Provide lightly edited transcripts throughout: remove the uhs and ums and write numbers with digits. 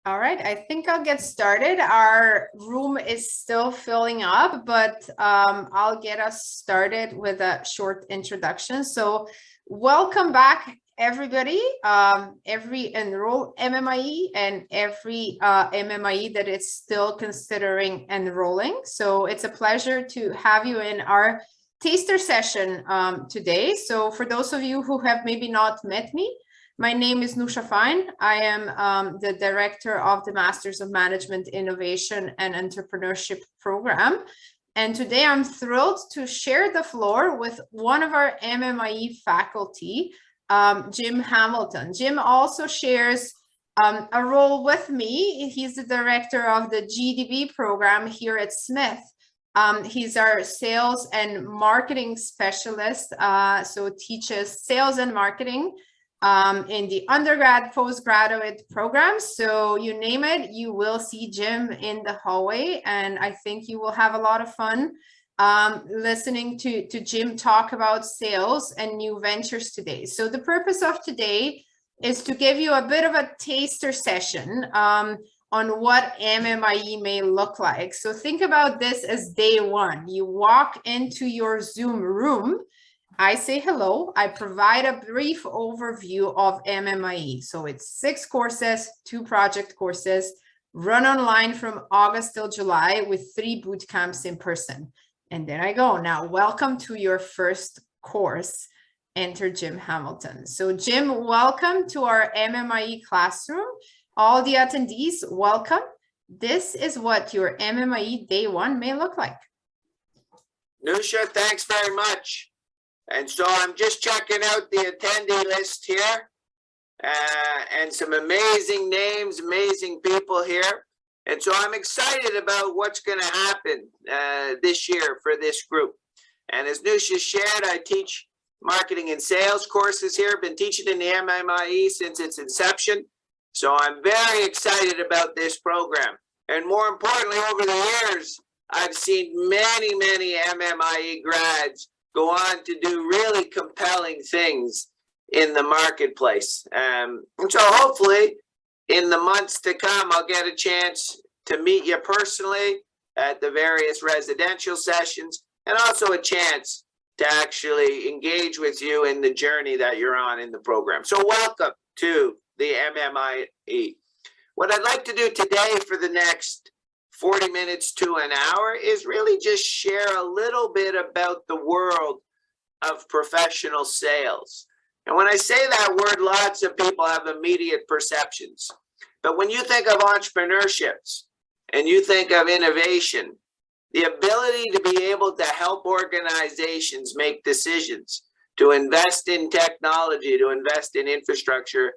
All right, I think I'll get started. Our room is still filling up, but I'll get us started with a short introduction. So welcome back, everybody, every enrolled MMIE and every MMIE that is still considering enrolling. So it's a pleasure to have you in our taster session today. So for those of you who have maybe not met me, my name is Nusha Fine. I am the director of the Masters of Management, Innovation and Entrepreneurship program. And today I'm thrilled to share the floor with one of our MMIE faculty, Jim Hamilton. Jim also shares a role with me. He's the director of the GDB program here at Smith. He's our sales and marketing specialist, so teaches sales and marketing in the undergrad, postgraduate programs. So you name it, you will see Jim in the hallway. And I think you will have a lot of fun listening to Jim talk about sales and new ventures today. So the purpose of today is to give you a bit of a taster session on what MMIE may look like. So think about this as day one. You walk into your Zoom room, I say hello, I provide a brief overview of MMIE. So it's 6 courses, 2 project courses, run online from August till July with 3 boot camps in person. And then I go, now welcome to your first course, enter Jim Hamilton. So Jim, welcome to our MMIE classroom. All the attendees, welcome. This is what your MMIE day one may look like. Nusha, thanks very much. And so I'm just checking out the attendee list here, and some amazing names, amazing people here. And so I'm excited about what's going to happen this year for this group. And as Nusha shared, I teach marketing and sales courses here. I've been teaching in the MMIE since its inception. So I'm very excited about this program. And more importantly, over the years, I've seen many, many MMIE grads go on to do really compelling things in the marketplace. And so hopefully in the months to come, I'll get a chance to meet you personally at the various residential sessions, and also a chance to actually engage with you in the journey that you're on in the program. So welcome to the MMIE. What I'd like to do today for the next 40 minutes to an hour is really just share a little bit about the world of professional sales. And when I say that word, lots of people have immediate perceptions. But when you think of entrepreneurships and you think of innovation, the ability to be able to help organizations make decisions, to invest in technology, to invest in infrastructure,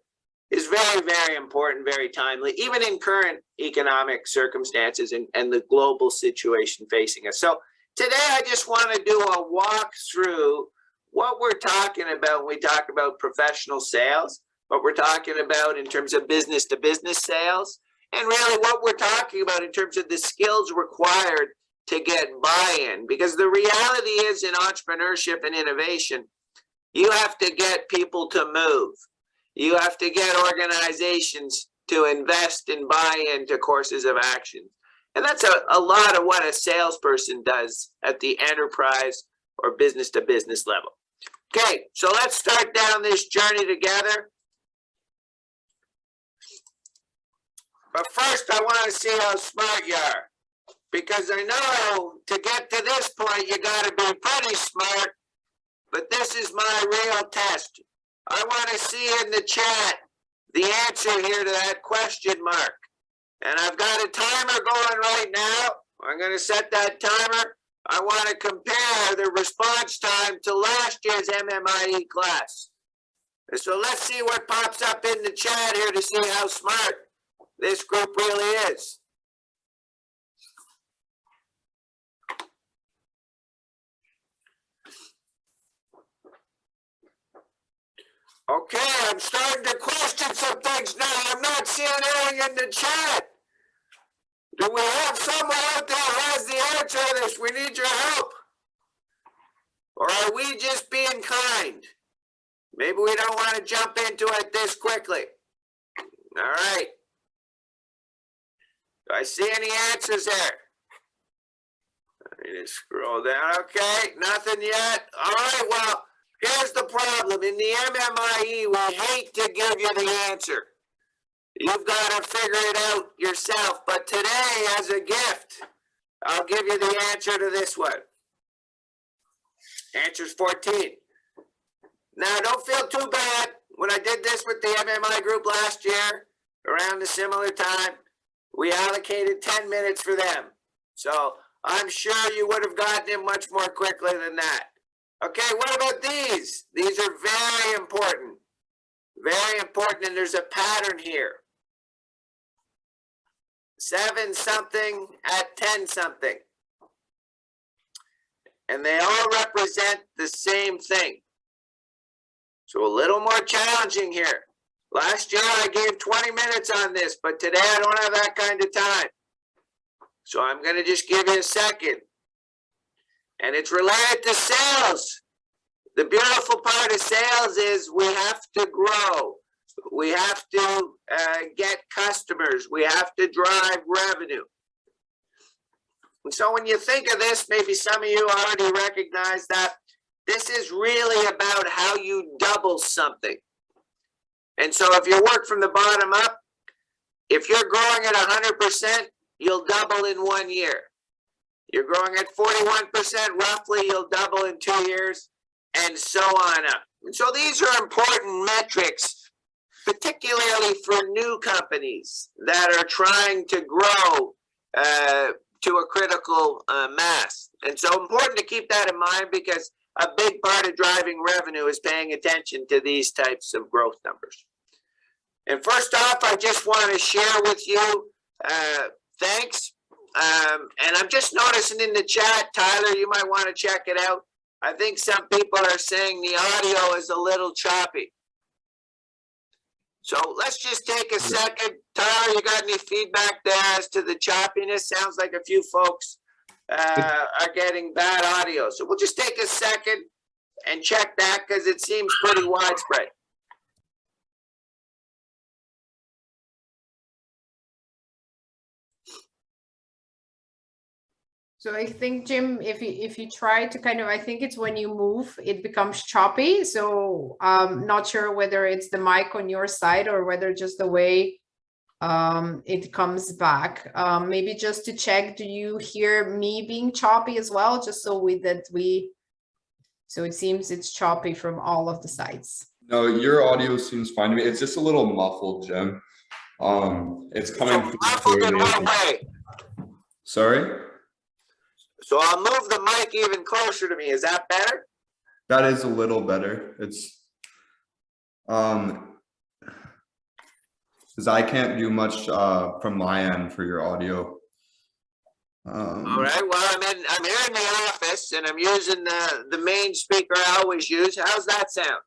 is very, very important, very timely, even in current economic circumstances and the global situation facing us. So today, I just want to do a walk through what we're talking about when we talk about professional sales, what we're talking about in terms of business to business sales, and really what we're talking about in terms of the skills required to get buy-in. Because the reality is in entrepreneurship and innovation, you have to get people to move. You have to get organizations to invest and buy into courses of action. And that's a lot of what a salesperson does at the enterprise or business to business level. Okay, so let's start down this journey together. But first, I want to see how smart you are. Because I know to get to this point, you got to be pretty smart. But this is my real test. I want to see in the chat the answer here to that question mark. And I've got a timer going right now. I'm going to set that timer. I want to compare the response time to last year's MMIE class. And so let's see what pops up in the chat here to see how smart this group really is. Okay, I'm starting to question some things now. I'm not seeing anything in the chat. Do we have someone out there who has the answer to this? We need your help. Or are we just being kind? Maybe we don't want to jump into it this quickly. All right. Do I see any answers there? Let me just scroll down. Okay, nothing yet. All right, well, here's the problem. In the MMIE, we hate to give you the answer. You've got to figure it out yourself. But today, as a gift, I'll give you the answer to this one. Answer's 14. Now, don't feel too bad. When I did this with the MMI group last year, around a similar time, we allocated 10 minutes for them. So I'm sure you would have gotten it much more quickly than that. Okay, what about these? These are very important. Very important, and there's a pattern here. 7 something at 10 something. And they all represent the same thing. So a little more challenging here. Last year I gave 20 minutes on this, but today I don't have that kind of time. So I'm going to just give you a second. And it's related to sales. The beautiful part of sales is we have to grow. We have to get customers. We have to drive revenue. And so when you think of this, maybe some of you already recognize that this is really about how you double something. And so if you work from the bottom up, if you're growing at 100%, you'll double in 1 year. You're growing at 41% roughly, you'll double in 2 years, and so on up. And so these are important metrics, particularly for new companies that are trying to grow to a critical mass. And so important to keep that in mind, because a big part of driving revenue is paying attention to these types of growth numbers. And first off, I just want to share with you, thanks. And I'm just noticing in the chat, Tyler, you might want to check it out. I think some people are saying the audio is a little choppy. So let's just take a second. Tyler, you got any feedback there as to the choppiness? Sounds like a few folks are getting bad audio. So we'll just take a second and check that, because it seems pretty widespread. So I think, Jim, if you try to kind of, I think it's when you move, it becomes choppy. So not sure whether it's the mic on your side or whether just the way it comes back. Maybe just to check, do you hear me being choppy as well? Just so so it seems it's choppy from all of the sides. No, your audio seems fine to me. It's just a little muffled, Jim. It's coming through clearly. Sorry? So I'll move the mic even closer to me. Is that better? That is a little better. It's because I can't do much from my end for your audio. All right. Well, I'm here in the office and I'm using the main speaker I always use. How's that sound?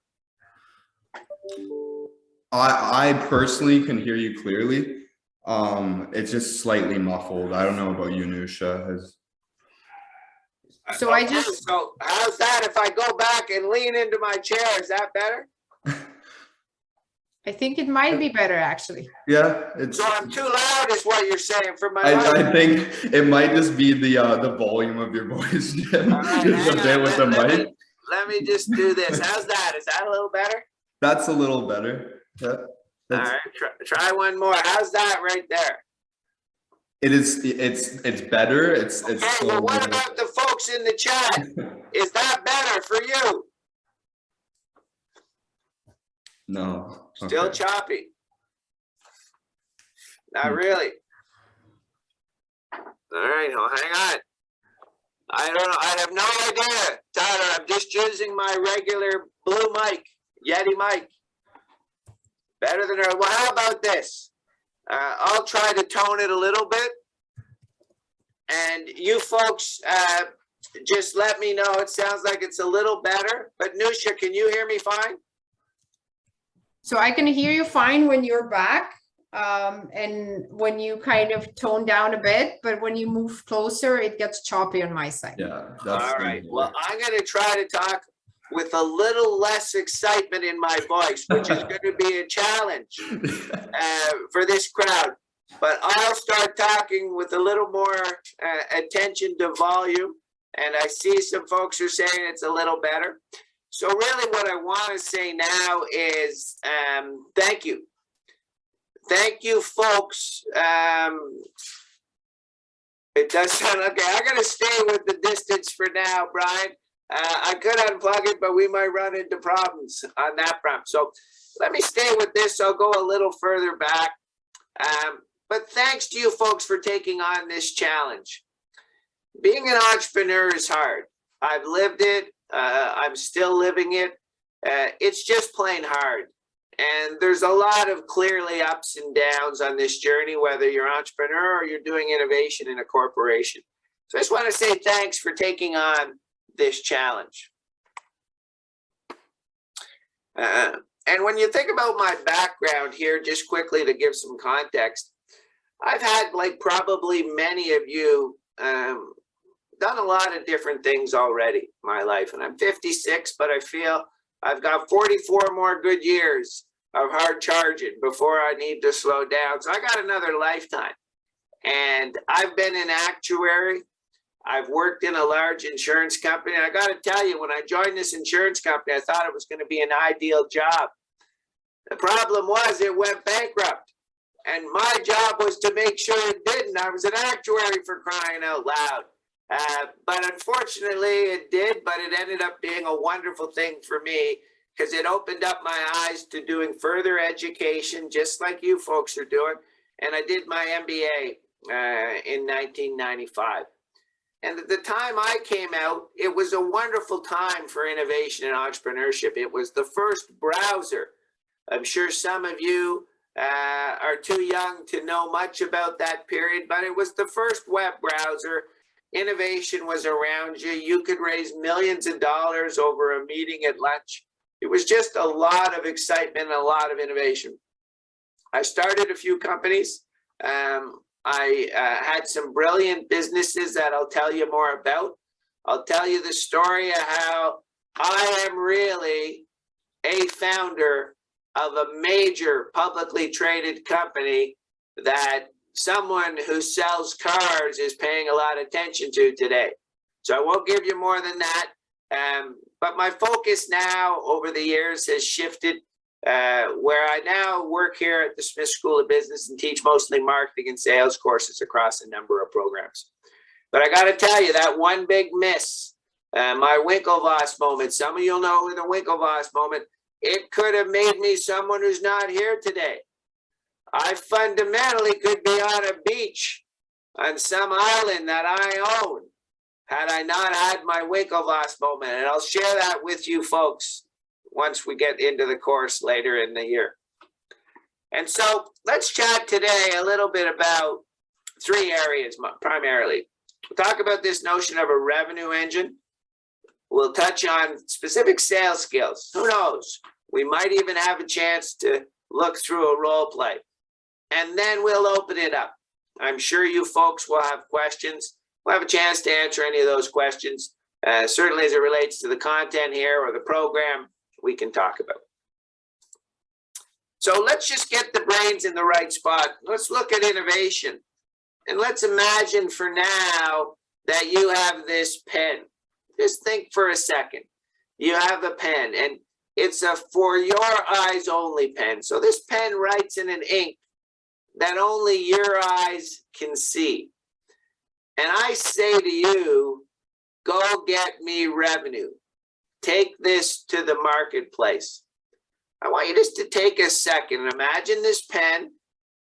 I personally can hear you clearly. It's just slightly muffled. I don't know about you, Nusha. So I just. So how's that if I go back and lean into my chair? Is that better? I think it might be better, actually. Yeah. So I'm too loud is what you're saying for my I think it might just be the volume of your voice, Jim. Right, just a bit with the mic. Let me just do this. How's that? Is that a little better? That's a little better. Yeah, all right, try one more. How's that right there? It is. It's better. It's okay. Well, what about the folks in the chat? Is that better for you? No. Still choppy. Not really. All right, well, hang on. I don't know. I have no idea, Tyler. I'm just using my regular blue mic, Yeti mic. Better than her. Well, how about this? I'll try to tone it a little bit. And you folks, just let me know. It sounds like it's a little better. But Nusha, can you hear me fine? So I can hear you fine when you're back. And when you kind of tone down a bit, but when you move closer, it gets choppy on my side. Yeah. All right. Well, I'm going to try to talk with a little less excitement in my voice, which is going to be a challenge for this crowd. but I'll start talking with a little more attention to volume. And I see some folks are saying it's a little better. So really what I want to say now is thank you. Thank you, folks. It does sound okay. I'm going to stay with the distance for now, Brian. I could unplug it, but we might run into problems on that front. So let me stay with this. I'll go a little further back. But thanks to you folks for taking on this challenge. Being an entrepreneur is hard. I've lived it. I'm still living it. It's just plain hard. And there's a lot of clearly ups and downs on this journey, whether you're an entrepreneur or you're doing innovation in a corporation. So I just want to say thanks for taking on this challenge. And when you think about my background here, just quickly to give some context, I've had, like probably many of you, done a lot of different things already in my life. And I'm 56, but I feel I've got 44 more good years of hard charging before I need to slow down. So I got another lifetime. And I've been an actuary. I've worked in a large insurance company. And I got to tell you, when I joined this insurance company, I thought it was going to be an ideal job. The problem was it went bankrupt. And my job was to make sure it didn't. I was an actuary, for crying out loud. But unfortunately it did, but it ended up being a wonderful thing for me because it opened up my eyes to doing further education, just like you folks are doing. And I did my MBA in 1995. And at the time I came out, it was a wonderful time for innovation and entrepreneurship. It was the first browser. I'm sure some of you are too young to know much about that period, but it was the first web browser. Innovation was around you. You could raise millions of dollars over a meeting at lunch. It was just a lot of excitement and a lot of innovation. I started a few companies. I had some brilliant businesses that I'll tell you more about. I'll tell you the story of how I am really a founder of a major publicly traded company that someone who sells cars is paying a lot of attention to today. So I won't give you more than that. But my focus now over the years has shifted where I now work here at the Smith School of Business and teach mostly marketing and sales courses across a number of programs. But I got to tell you that one big miss, my Winklevoss moment, some of you'll know the Winklevoss moment, it could have made me someone who's not here today. I fundamentally could be on a beach on some island that I own had I not had my Winklevoss moment. And I'll share that with you folks once we get into the course later in the year. And so let's chat today a little bit about three areas primarily. We'll talk about this notion of a revenue engine. We'll touch on specific sales skills. Who knows? We might even have a chance to look through a role play. And then we'll open it up. I'm sure you folks will have questions. We'll have a chance to answer any of those questions. Certainly as it relates to the content here or the program, we can talk about. So let's just get the brains in the right spot. Let's look at innovation. And let's imagine for now that you have this pen. Just think for a second. You have a pen and it's a for your eyes only pen. So this pen writes in an ink that only your eyes can see. And I say to you, go get me revenue. Take this to the marketplace. I want you just to take a second. Imagine this pen.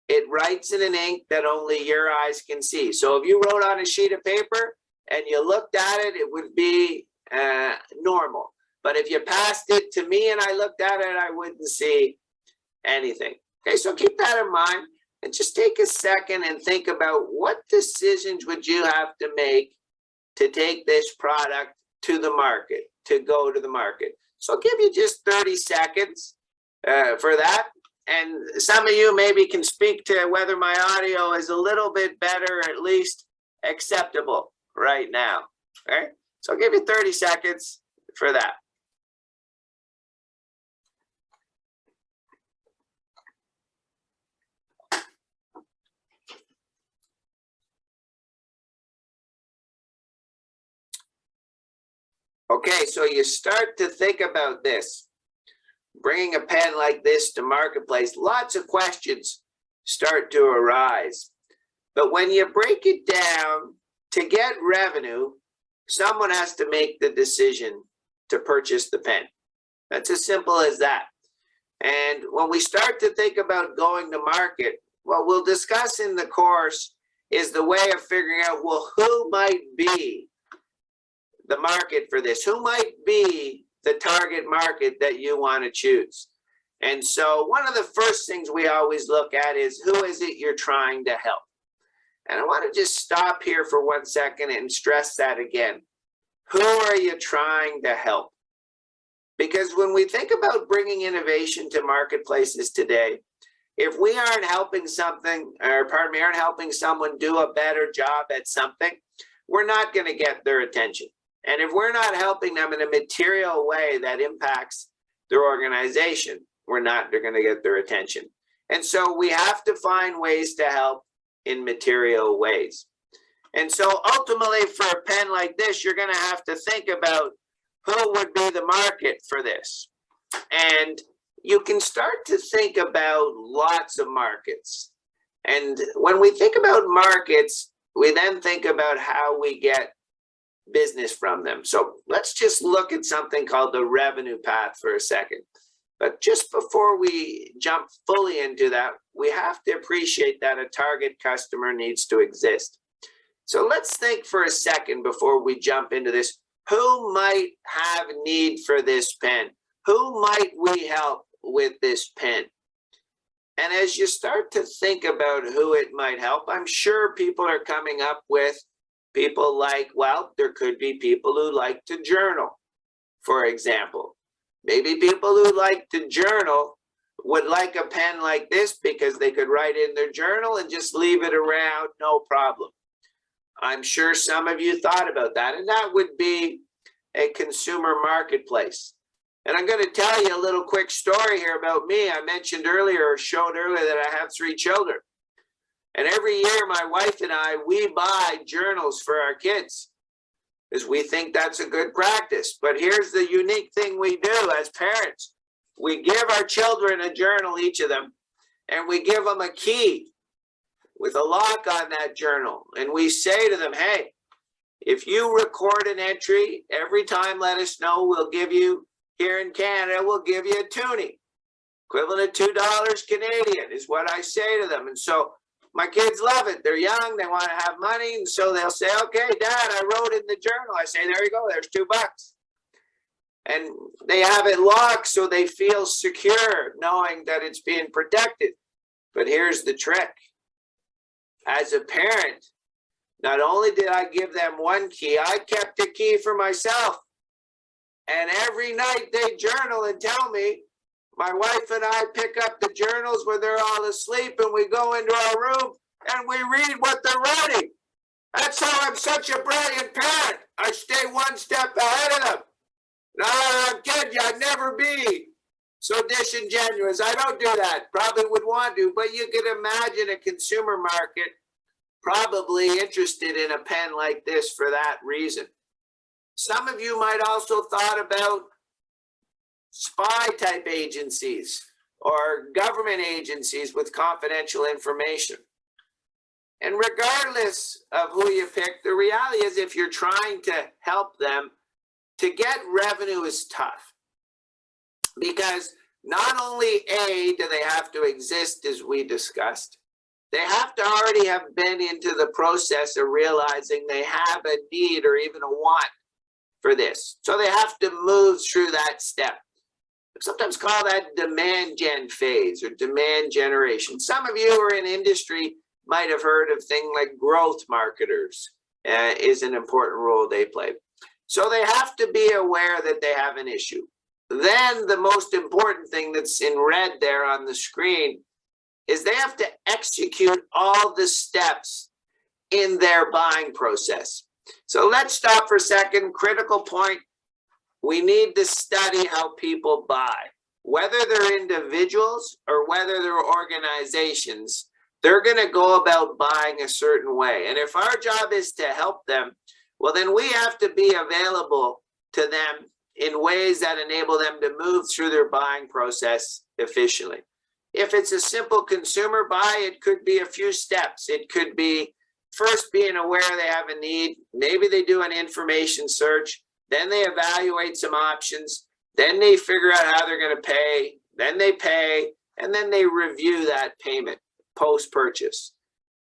It writes in an ink that only your eyes can see. So if you wrote on a sheet of paper and you looked at it, it would be normal. But if you passed it to me and I looked at it, I wouldn't see anything. Okay, so keep that in mind and just take a second and think about what decisions would you have to make to take this product to the market, to go to the market. So I'll give you just 30 seconds for that. And some of you maybe can speak to whether my audio is a little bit better, or at least acceptable right now. Okay, so I'll give you 30 seconds for that. Okay, so you start to think about this. Bringing a pen like this to marketplace, lots of questions start to arise. But when you break it down, to get revenue, someone has to make the decision to purchase the pen. That's as simple as that. And when we start to think about going to market, what we'll discuss in the course is the way of figuring out, well, who might be the market for this? Who might be the target market that you want to choose? And so one of the first things we always look at is, who is it you're trying to help? And I want to just stop here for 1 second and stress that again. Who are you trying to help? Because when we think about bringing innovation to marketplaces today, if we aren't helping aren't helping someone do a better job at something, we're not going to get their attention. And if we're not helping them in a material way that impacts their organization, we're not going to get their attention. And so we have to find ways to help in material ways. And so ultimately, for a pen like this, you're going to have to think about who would be the market for this. And you can start to think about lots of markets. And when we think about markets, we then think about how we get business from them. So let's just look at something called the revenue path for a second. But just before we jump fully into that, we have to appreciate that a target customer needs to exist. So let's think for a second before we jump into this. Who might have need for this pen? Who might we help with this pen? And as you start to think about who it might help, I'm sure people are coming up with people like, well, there could be people who like to journal, for example. Maybe people who like to journal would like a pen like this because they could write in their journal and just leave it around, no problem. I'm sure some of you thought about that, and that would be a consumer marketplace. And I'm going to tell you a little quick story here about me. I mentioned earlier, or showed earlier, that I have 3 children. And every year, my wife and I, we buy journals for our kids because we think that's a good practice. But here's the unique thing we do as parents. We give our children a journal, each of them, and we give them a key with a lock on that journal. And we say to them, hey, if you record an entry, every time let us know, we'll give you, here in Canada, we'll give you a toonie. Equivalent of $2 Canadian is what I say to them. And so my kids love it. They're young, they want to have money. And so they'll say, okay, Dad, I wrote in the journal. I say, there you go, there's $2. And they have it locked so they feel secure knowing that it's being protected. But here's the trick. As a parent, not only did I give them one key, I kept a key for myself. And every night they journal and tell me, my wife and I pick up the journals when they're all asleep and we go into our room and we read what they're writing. That's how I'm such a brilliant parent. I stay one step ahead of them. No, I'm kidding you, I'd never be so disingenuous. I don't do that. Probably would want to, but you can imagine a consumer market probably interested in a pen like this for that reason. Some of you might also thought about spy type agencies or government agencies with confidential information. And regardless of who you pick, the reality is if you're trying to help them, to get revenue is tough. Because not only A, do they have to exist as we discussed, they have to already have been into the process of realizing they have a need or even a want for this. So they have to move through that step. Sometimes call that demand gen phase or demand generation. Some of you who are in industry might have heard of things like growth marketers is an important role they play. So they have to be aware that they have an issue. Then the most important thing that's in red there on the screen is they have to execute all the steps in their buying process. So let's stop for a second. Critical point. We need to study how people buy. Whether they're individuals or whether they're organizations, they're going to go about buying a certain way. And if our job is to help them, well, then we have to be available to them in ways that enable them to move through their buying process efficiently. If it's a simple consumer buy, it could be a few steps. It could be first being aware they have a need. Maybe they do an information search. Then they evaluate some options. Then they figure out how they're going to pay. Then they pay. And then they review that payment post-purchase.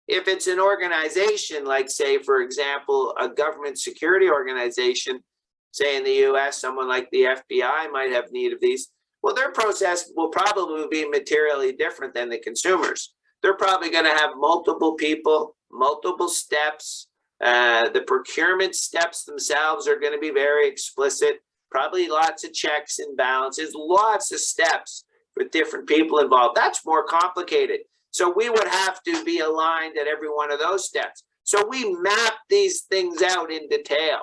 If it's an organization, like say, for example, a government security organization, say in the US, someone like the FBI might have need of these. Well, their process will probably be materially different than the consumers. They're probably going to have multiple people, multiple steps. The procurement steps themselves are going to be very explicit, probably lots of checks and balances, lots of steps with different people involved. That's more complicated. So we would have to be aligned at every one of those steps. So we map these things out in detail.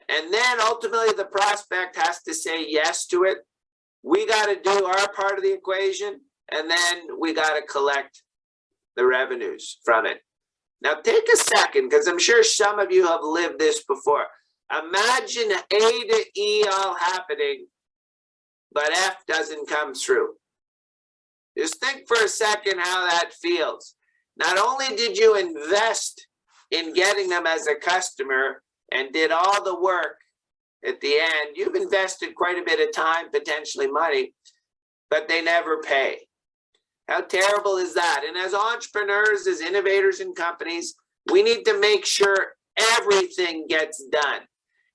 And then ultimately the prospect has to say yes to it. We got to do our part of the equation, and then we got to collect the revenues from it. Now take a second, because I'm sure some of you have lived this before. Imagine A to E all happening, but F doesn't come through. Just think for a second how that feels. Not only did you invest in getting them as a customer and did all the work at the end, you've invested quite a bit of time, potentially money, but they never pay. How terrible is that? And as entrepreneurs, as innovators in companies, we need to make sure everything gets done.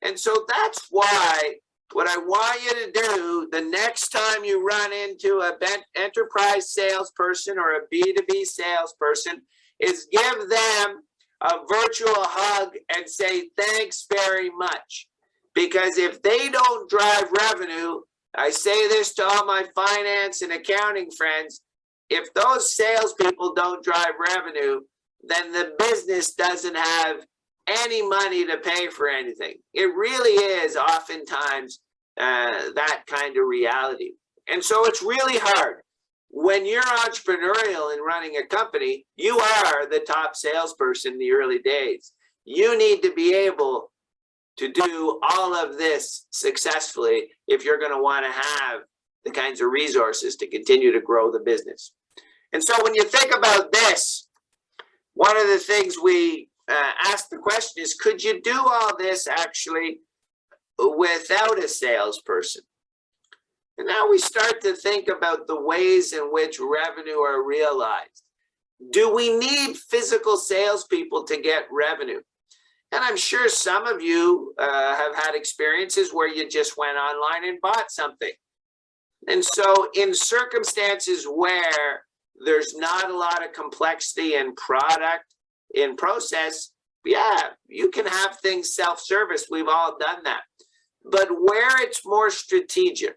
And so that's why what I want you to do the next time you run into an enterprise salesperson or a B2B salesperson is give them a virtual hug and say, thanks very much. Because if they don't drive revenue, I say this to all my finance and accounting friends, if those salespeople don't drive revenue, then the business doesn't have any money to pay for anything. It really is oftentimes that kind of reality. And so it's really hard. When you're entrepreneurial and running a company, you are the top salesperson in the early days. You need to be able to do all of this successfully if you're going to want to have the kinds of resources to continue to grow the business. And so when you think about this, one of the things we ask the question is, could you do all this actually without a salesperson? And now we start to think about the ways in which revenue are realized. Do we need physical salespeople to get revenue? And I'm sure some of you have had experiences where you just went online and bought something. And so in circumstances where there's not a lot of complexity in product, in process, yeah, you can have things self-service. We've all done that. But where it's more strategic,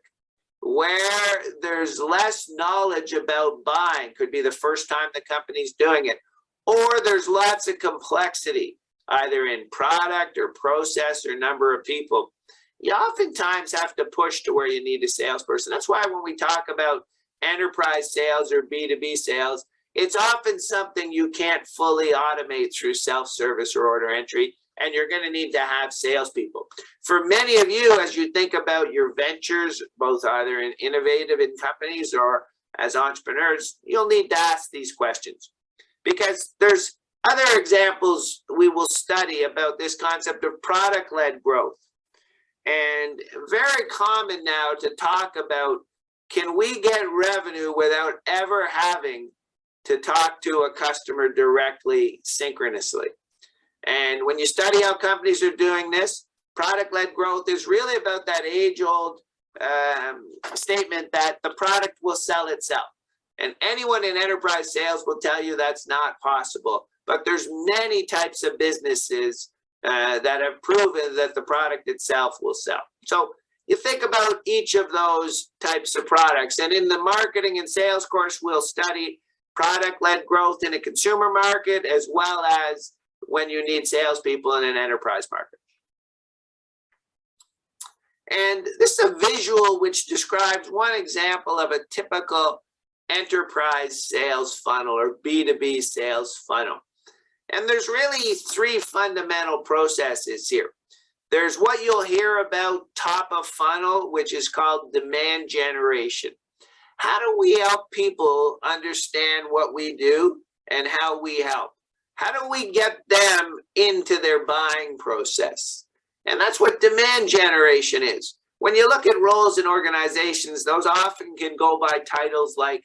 where there's less knowledge about buying, could be the first time the company's doing it, or there's lots of complexity, either in product or process or number of people, you oftentimes have to push to where you need a salesperson. That's why when we talk about enterprise sales or B2B sales, it's often something you can't fully automate through self-service or order entry, and you're going to need to have salespeople. For many of you, as you think about your ventures, both either in innovative in companies or as entrepreneurs, you'll need to ask these questions, because there's other examples we will study about this concept of product-led growth. And very common now to talk about, can we get revenue without ever having to talk to a customer directly synchronously? And when you study how companies are doing this, product-led growth is really about that age-old statement that the product will sell itself. And anyone in enterprise sales will tell you that's not possible. But there's many types of businesses that have proven that the product itself will sell. So you think about each of those types of products. And in the marketing and sales course, we'll study product-led growth in a consumer market, as well as when you need salespeople in an enterprise market. And this is a visual which describes one example of a typical enterprise sales funnel or B2B sales funnel. And there's really three fundamental processes here. There's what you'll hear about top of funnel, which is called demand generation. How do we help people understand what we do and how we help? How do we get them into their buying process? And that's what demand generation is. When you look at roles in organizations, those often can go by titles like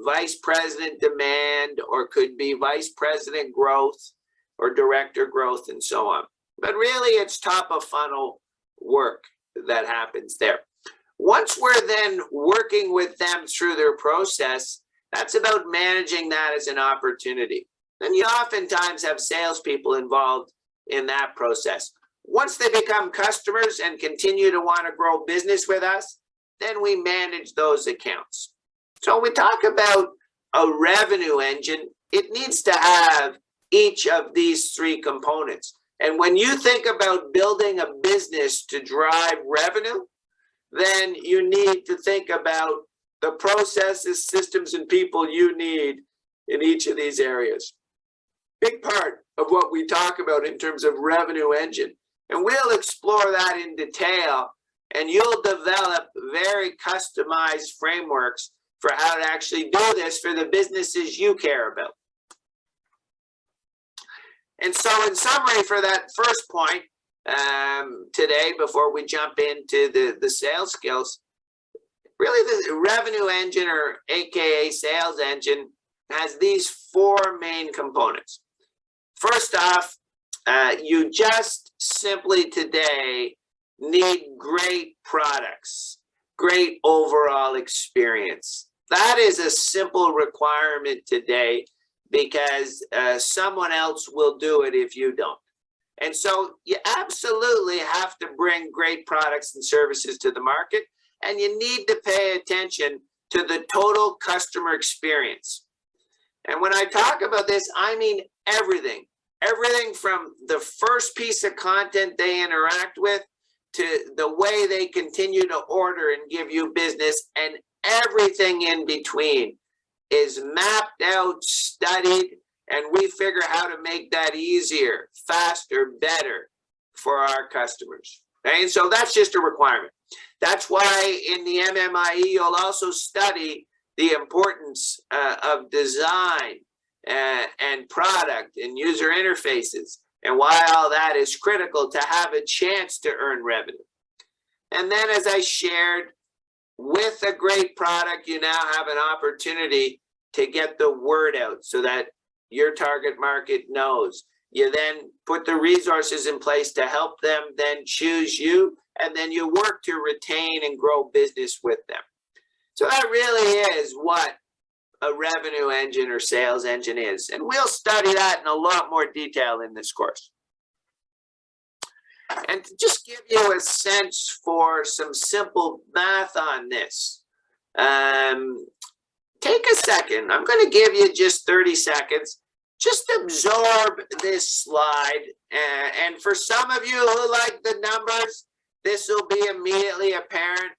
Vice President Demand, or could be Vice President Growth or Director Growth, and so on. But really, it's top of funnel work that happens there. Once we're then working with them through their process, that's about managing that as an opportunity. And you oftentimes have salespeople involved in that process. Once they become customers and continue to want to grow business with us, then we manage those accounts. So when we talk about a revenue engine, it needs to have each of these three components. And when you think about building a business to drive revenue, then you need to think about the processes, systems, and people you need in each of these areas. Big part of what we talk about in terms of revenue engine. And we'll explore that in detail, and you'll develop very customized frameworks for how to actually do this for the businesses you care about. And so in summary for that first point today, before we jump into the sales skills, really the revenue engine, or AKA sales engine, has these four main components. First off, you just simply today need great products, great overall experience. That is a simple requirement today, because someone else will do it if you don't. And so you absolutely have to bring great products and services to the market, and you need to pay attention to the total customer experience. And when I talk about this, I mean everything. Everything from the first piece of content they interact with to the way they continue to order and give you business, and everything in between is mapped out, studied, and we figure how to make that easier, faster, better for our customers. Okay? And so that's just a requirement. That's why in the MMIE, you'll also study the importance of design and product and user interfaces, and why all that is critical to have a chance to earn revenue. And then, as I shared, with a great product, you now have an opportunity to get the word out so that your target market knows. You then put the resources in place to help them then choose you, and then you work to retain and grow business with them. So that really is what a revenue engine or sales engine is. And we'll study that in a lot more detail in this course. And to just give you a sense for some simple math on this, take a second. I'm going to give you just 30 seconds. Just absorb this slide. And for some of you who like the numbers, this will be immediately apparent.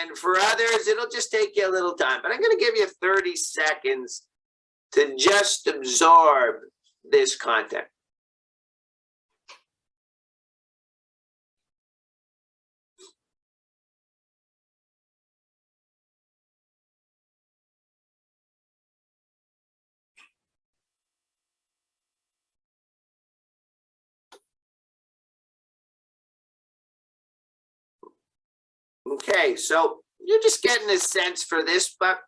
And for others, it'll just take you a little time. But I'm going to give you 30 seconds to just absorb this content. Okay, so you're just getting a sense for this, but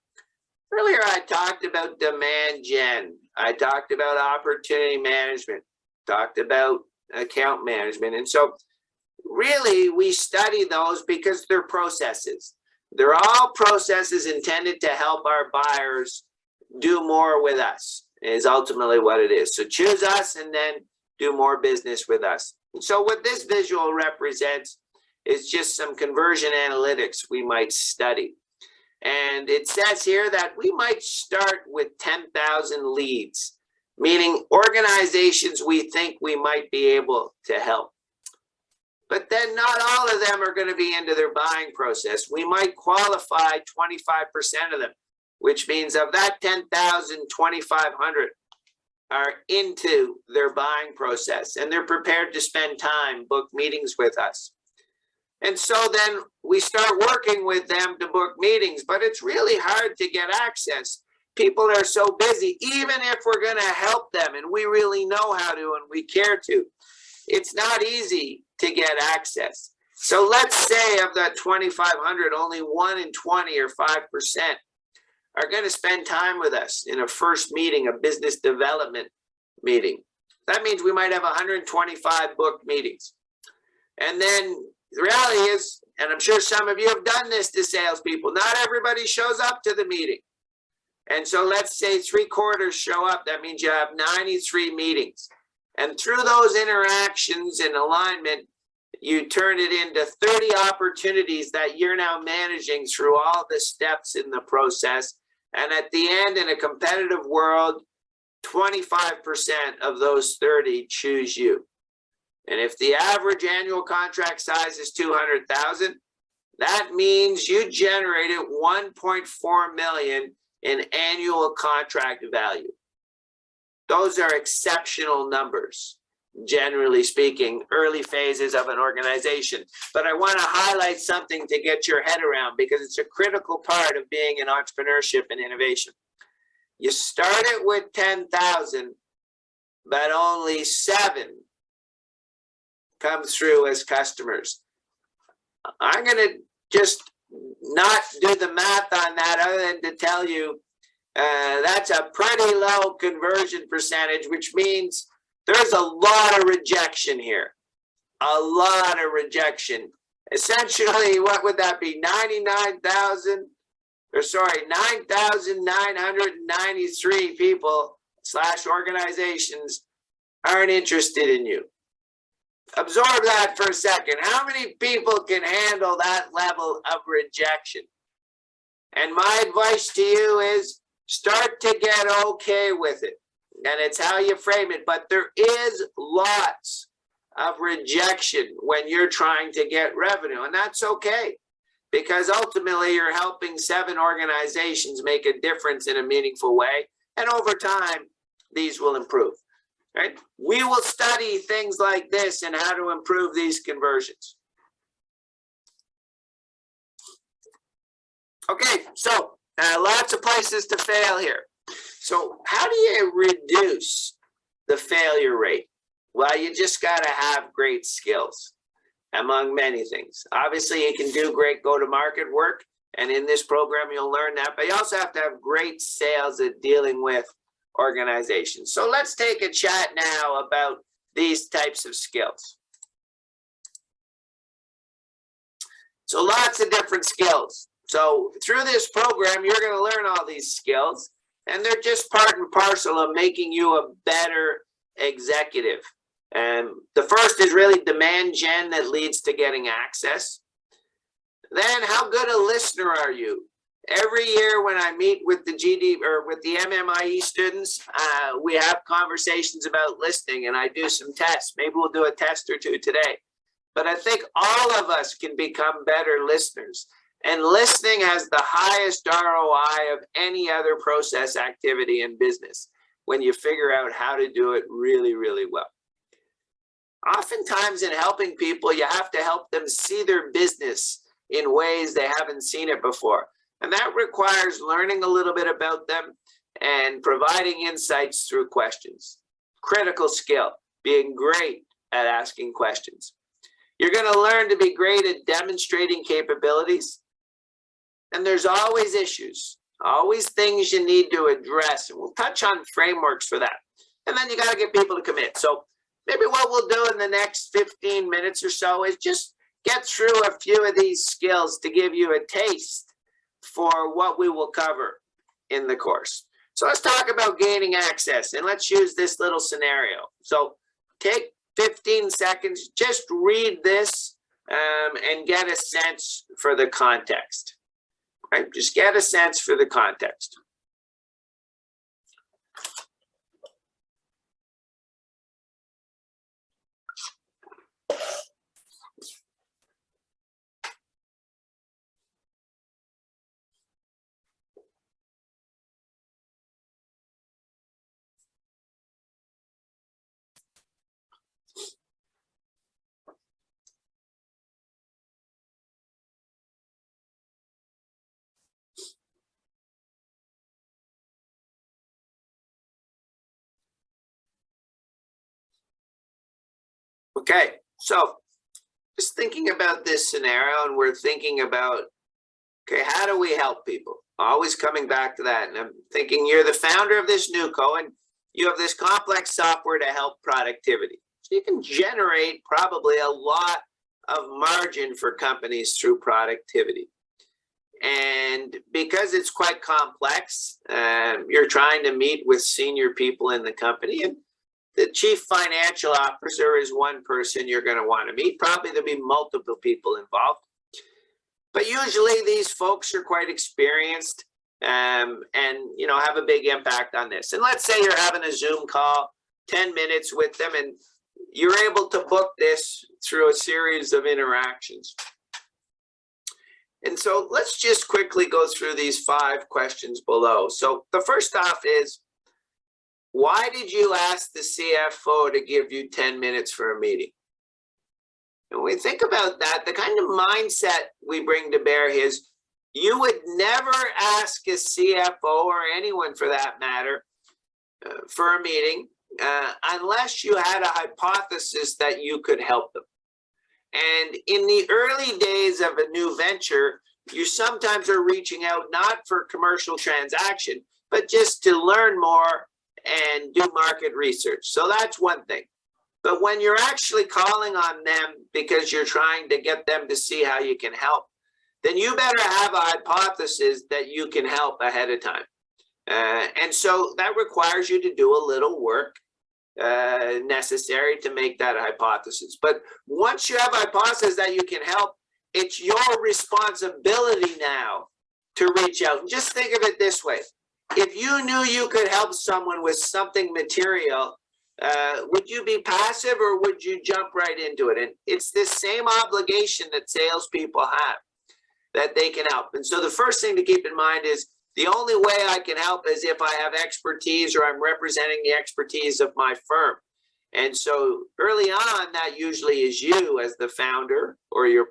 earlier I talked about demand gen. I talked about opportunity management, talked about account management. And so really we study those because they're processes. They're all processes intended to help our buyers do more with us, is ultimately what it is. So choose us and then do more business with us. And so what this visual represents is just some conversion analytics we might study. And it says here that we might start with 10,000 leads, meaning organizations we think we might be able to help. But then not all of them are going to be into their buying process. We might qualify 25% of them, which means of that 10,000, 2,500 are into their buying process and they're prepared to spend time, book meetings with us. And so then we start working with them to book meetings, but it's really hard to get access. People are so busy, even if we're going to help them and we really know how to and we care to, it's not easy to get access. So let's say of that 2,500, only 1 in 20 or 5% are going to spend time with us in a first meeting, a business development meeting. That means we might have 125 booked meetings. And then the reality is, and I'm sure some of you have done this to salespeople, not everybody shows up to the meeting. And so let's say 3/4 show up. That means you have 93 meetings. And through those interactions and alignment, you turn it into 30 opportunities that you're now managing through all the steps in the process. And at the end, in a competitive world, 25% of those 30 choose you. And if the average annual contract size is 200,000, that means you generated 1.4 million in annual contract value. Those are exceptional numbers, generally speaking, early phases of an organization. But I want to highlight something to get your head around because it's a critical part of being in entrepreneurship and innovation. You started with 10,000, but only 7 come through as customers. I'm going to just not do the math on that other than to tell you that's a pretty low conversion percentage, which means there's a lot of rejection here. A lot of rejection. Essentially, what would that be? 9,993 people / organizations aren't interested in you. Absorb that for a second. How many people can handle that level of rejection? And my advice to you is start to get okay with it. And it's how you frame it. But there is lots of rejection when you're trying to get revenue. And that's okay. Because ultimately you're helping 7 organizations make a difference in a meaningful way. And over time, these will improve. Right? We will study things like this and how to improve these conversions. Okay, so lots of places to fail here. So how do you reduce the failure rate? Well, you just got to have great skills, among many things. Obviously, you can do great go-to-market work, and in this program, you'll learn that. But you also have to have great sales at dealing with organizations. So let's take a chat now about these types of skills. So lots of different skills. So through this program, you're going to learn all these skills, and they're just part and parcel of making you a better executive. And the first is really demand gen that leads to getting access. Then how good a listener are you? Every year when I meet with the with the MMIE students, we have conversations about listening, and I do some tests. Maybe we'll do a test or two today. But I think all of us can become better listeners. And listening has the highest ROI of any other process activity in business when you figure out how to do it really, really well. Oftentimes in helping people, you have to help them see their business in ways they haven't seen it before. And that requires learning a little bit about them and providing insights through questions. Critical skill, being great at asking questions. You're going to learn to be great at demonstrating capabilities. And there's always issues, always things you need to address. And we'll touch on frameworks for that. And then you got to get people to commit. So maybe what we'll do in the next 15 minutes or so is just get through a few of these skills to give you a taste for what we will cover in the course. So let's talk about gaining access, and let's use this little scenario. So take 15 seconds, just read this and get a sense for the context. Right? Just get a sense for the context. Okay, so just thinking about this scenario, and we're thinking about, okay, how do we help people? Always coming back to that. And I'm thinking you're the founder of this NewCo and you have this complex software to help productivity. So you can generate probably a lot of margin for companies through productivity. And because it's quite complex, you're trying to meet with senior people in the company, and the chief financial officer is one person you're going to want to meet. Probably there'll be multiple people involved, but usually these folks are quite experienced and have a big impact on this. And let's say you're having a Zoom call, 10 minutes with them, and you're able to book this through a series of interactions. And so let's just quickly go through these 5 questions below. So the first off is, why did you ask the CFO to give you 10 minutes for a meeting? And when we think about that, the kind of mindset we bring to bear is you would never ask a CFO or anyone for that matter for a meeting unless you had a hypothesis that you could help them. And in the early days of a new venture, you sometimes are reaching out not for commercial transaction, but just to learn more and do market research. So that's one thing. But when you're actually calling on them because you're trying to get them to see how you can help, then you better have a hypothesis that you can help ahead of time. And so that requires you to do a little work necessary to make that a hypothesis. But once you have a hypothesis that you can help, it's your responsibility now to reach out. And just think of it this way. If you knew you could help someone with something material, would you be passive or would you jump right into it? And it's this same obligation that salespeople have, that they can help. And so the first thing to keep in mind is the only way I can help is if I have expertise or I'm representing the expertise of my firm. And so early on, that usually is you as the founder or your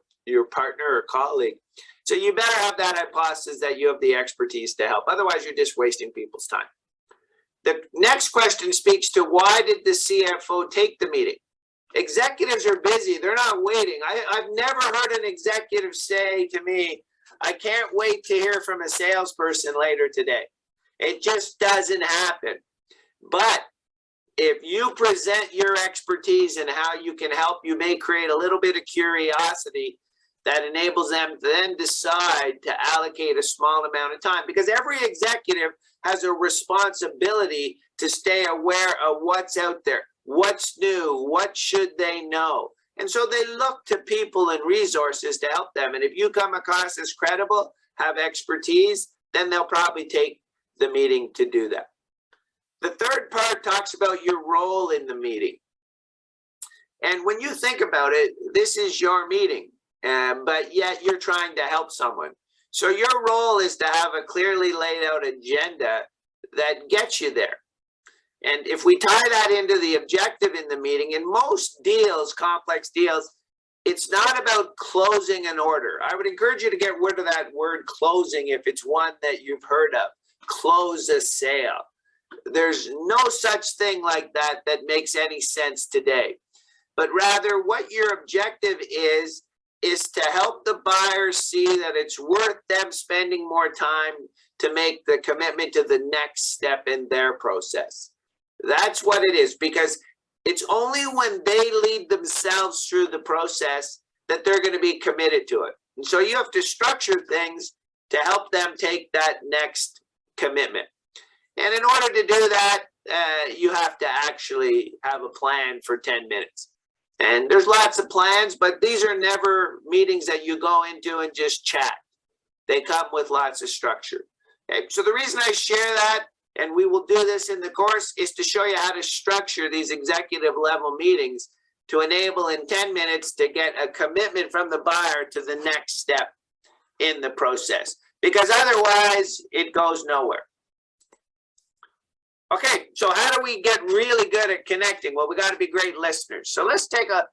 partner or colleague. So you better have that hypothesis that you have the expertise to help. Otherwise, you're just wasting people's time. The next question speaks to, why did the CFO take the meeting? Executives are busy. They're not waiting. I've never heard an executive say to me, I can't wait to hear from a salesperson later today. It just doesn't happen. But if you present your expertise and how you can help, you may create a little bit of curiosity that enables them to then decide to allocate a small amount of time, because every executive has a responsibility to stay aware of what's out there, what's new, what should they know. And so they look to people and resources to help them. And if you come across as credible, have expertise, then they'll probably take the meeting to do that. The third part talks about your role in the meeting. And when you think about it, this is your meeting, but yet you're trying to help someone. So your role is to have a clearly laid out agenda that gets you there. And if we tie that into the objective in the meeting, in most deals, complex deals, it's not about closing an order. I would encourage you to get rid of that word closing if it's one that you've heard of. Close a sale. There's no such thing like that that makes any sense today. But rather, what your objective is to help the buyer see that it's worth them spending more time to make the commitment to the next step in their process. That's what it is, because it's only when they lead themselves through the process that they're going to be committed to it. And so you have to structure things to help them take that next commitment. And in order to do that, you have to actually have a plan for 10 minutes. And there's lots of plans, but these are never meetings that you go into and just chat. They come with lots of structure. Okay? So the reason I share that, and we will do this in the course, is to show you how to structure these executive level meetings to enable in 10 minutes to get a commitment from the buyer to the next step in the process, because otherwise it goes nowhere. Okay, so how do we get really good at connecting? Well, we got to be great listeners. So let's take a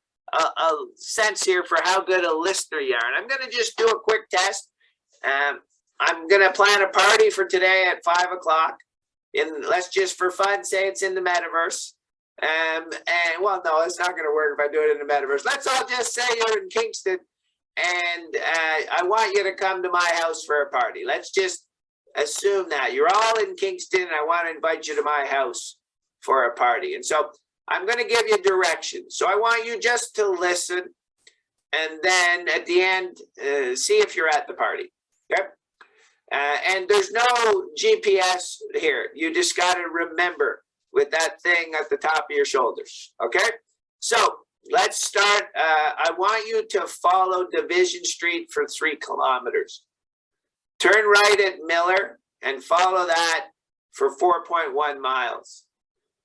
sense here for how good a listener you are. And I'm going to just do a quick test. I'm going to plan a party for today at 5 o'clock. And let's just for fun say it's in the metaverse. And well, no, it's not going to work if I do it in the metaverse. Let's all just say you're in Kingston and I want you to come to my house for a party. Let's just assume that you're all in Kingston and I want to invite you to my house for a party. And so I'm going to give you directions. So I want you just to listen and then at the end, see if you're at the party. Okay. And there's no GPS here. You just got to remember with that thing at the top of your shoulders. Okay. So let's start. I want you to follow Division Street for 3 kilometers. Turn right at Miller and follow that for 4.1 miles.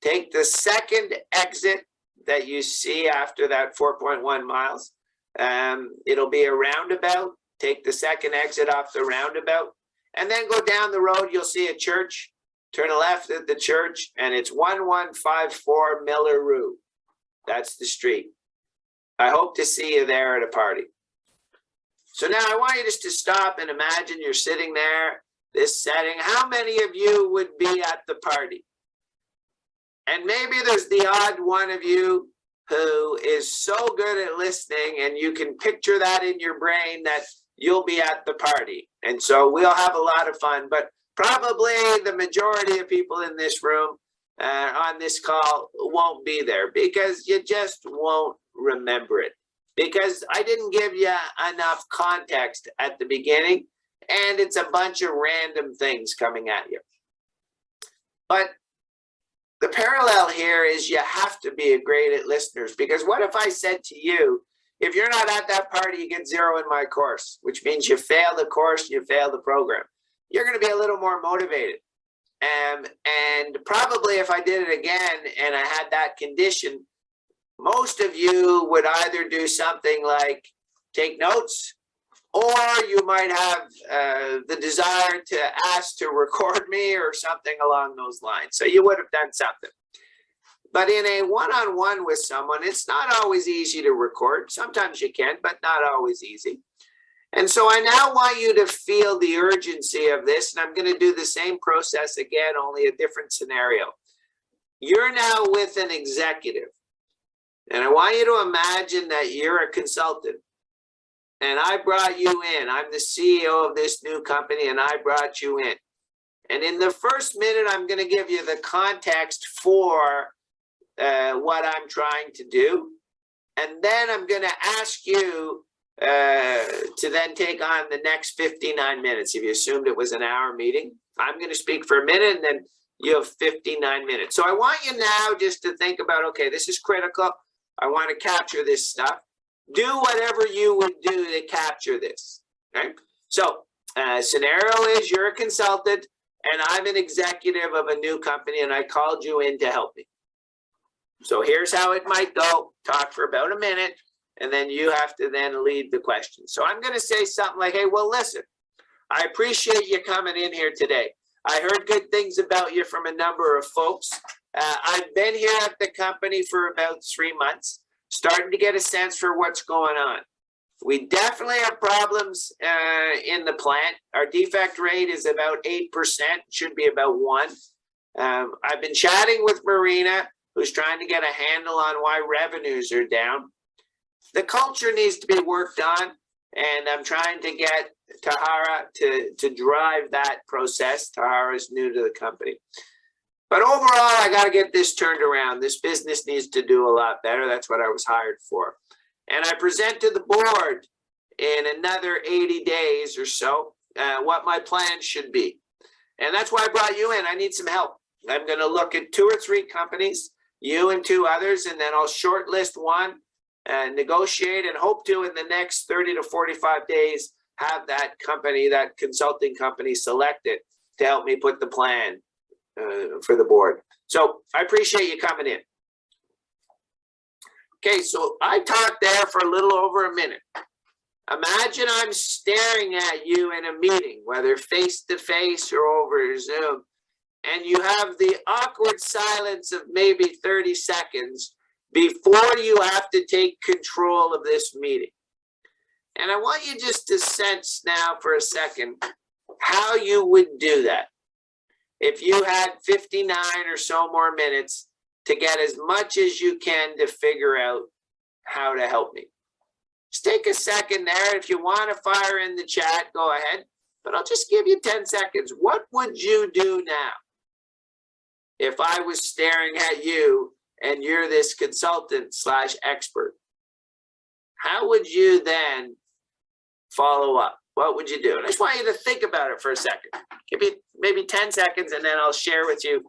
Take the second exit that you see after that 4.1 miles. It'll be a roundabout. Take the second exit off the roundabout and then go down the road. You'll see a church. Turn left at the church and it's 1154 Miller Rue. That's the street. I hope to see you there at a party. So now I want you just to stop and imagine you're sitting there, this setting. How many of you would be at the party? And maybe there's the odd one of you who is so good at listening and you can picture that in your brain that you'll be at the party. And so we'll have a lot of fun, but probably the majority of people in this room on this call won't be there because you just won't remember it. Because I didn't give you enough context at the beginning and it's a bunch of random things coming at you. But the parallel here is you have to be great at listeners because what if I said to you, if you're not at that party, you get 0 in my course, which means you fail the course, you fail the program. You're going to be a little more motivated. And probably if I did it again and I had that condition, most of you would either do something like take notes, or you might have the desire to ask to record me or something along those lines. So you would have done something. But in a one-on-one with someone, it's not always easy to record. Sometimes you can, but not always easy. And so I now want you to feel the urgency of this. And I'm going to do the same process again, only a different scenario. You're now with an executive. And I want you to imagine that you're a consultant. And I brought you in. I'm the CEO of this new company, and I brought you in. And in the first minute, I'm going to give you the context for what I'm trying to do. And then I'm going to ask you to then take on the next 59 minutes. If you assumed it was an hour meeting, I'm going to speak for a minute, and then you have 59 minutes. So I want you now just to think about, okay, this is critical. I want to capture this stuff. Do whatever you would do to capture this. Okay. So scenario is you're a consultant and I'm an executive of a new company and I called you in to help me. So here's how it might go. Talk for about a minute and then you have to then lead the question. So I'm going to say something like, hey, well, listen, I appreciate you coming in here today. I heard good things about you from a number of folks. I've been here at the company for about 3 months. Starting to get a sense for what's going on. We definitely have problems in the plant. Our defect rate is about 8%, should be about 1. I've been chatting with Marina, who's trying to get a handle on why revenues are down. The culture needs to be worked on, and I'm trying to get Tahara to drive that process. Tahara is new to the company. But overall, I got to get this turned around. This business needs to do a lot better. That's what I was hired for. And I present to the board in another 80 days or so what my plan should be. And that's why I brought you in. I need some help. I'm going to look at 2 or 3 companies, you and 2 others, and then I'll shortlist one and negotiate and hope to in the next 30 to 45 days have that company, that consulting company selected to help me put the plan for the board. So I appreciate you coming in. Okay, so I talked there for a little over a minute. Imagine I'm staring at you in a meeting, whether face-to-face or over Zoom, and you have the awkward silence of maybe 30 seconds before you have to take control of this meeting. And I want you just to sense now for a second how you would do that. If you had 59 or so more minutes to get as much as you can to figure out how to help me. Just take a second there. If you want to fire in the chat, go ahead. But I'll just give you 10 seconds. What would you do now if I was staring at you and you're this consultant / expert? How would you then follow up? What would you do? And I just want you to think about it for a second. Give me maybe 10 seconds and then I'll share with you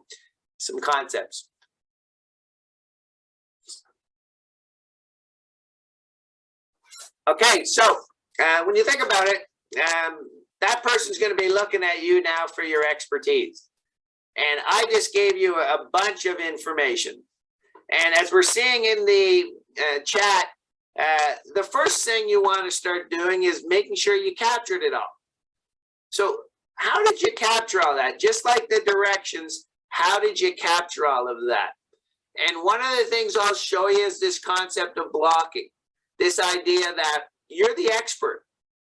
some concepts. Okay, so when you think about it, that person's going to be looking at you now for your expertise. And I just gave you a bunch of information. And as we're seeing in the chat, the first thing you want to start doing is making sure you captured it all. So how did you capture all that? Just like the directions, how did you capture all of that? And one of the things I'll show you is this concept of blocking. This idea that you're the expert.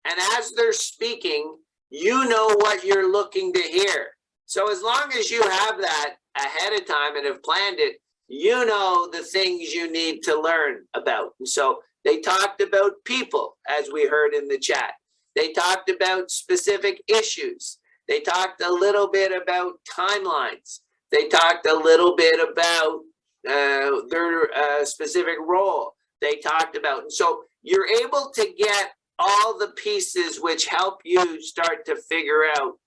And as they're speaking, you know what you're looking to hear. So as long as you have that ahead of time and have planned it, you know the things you need to learn about. And so they talked about people, as we heard in the chat. They talked about specific issues. They talked a little bit about timelines. They talked a little bit about their specific role. They talked about, and so you're able to get all the pieces which help you start to figure out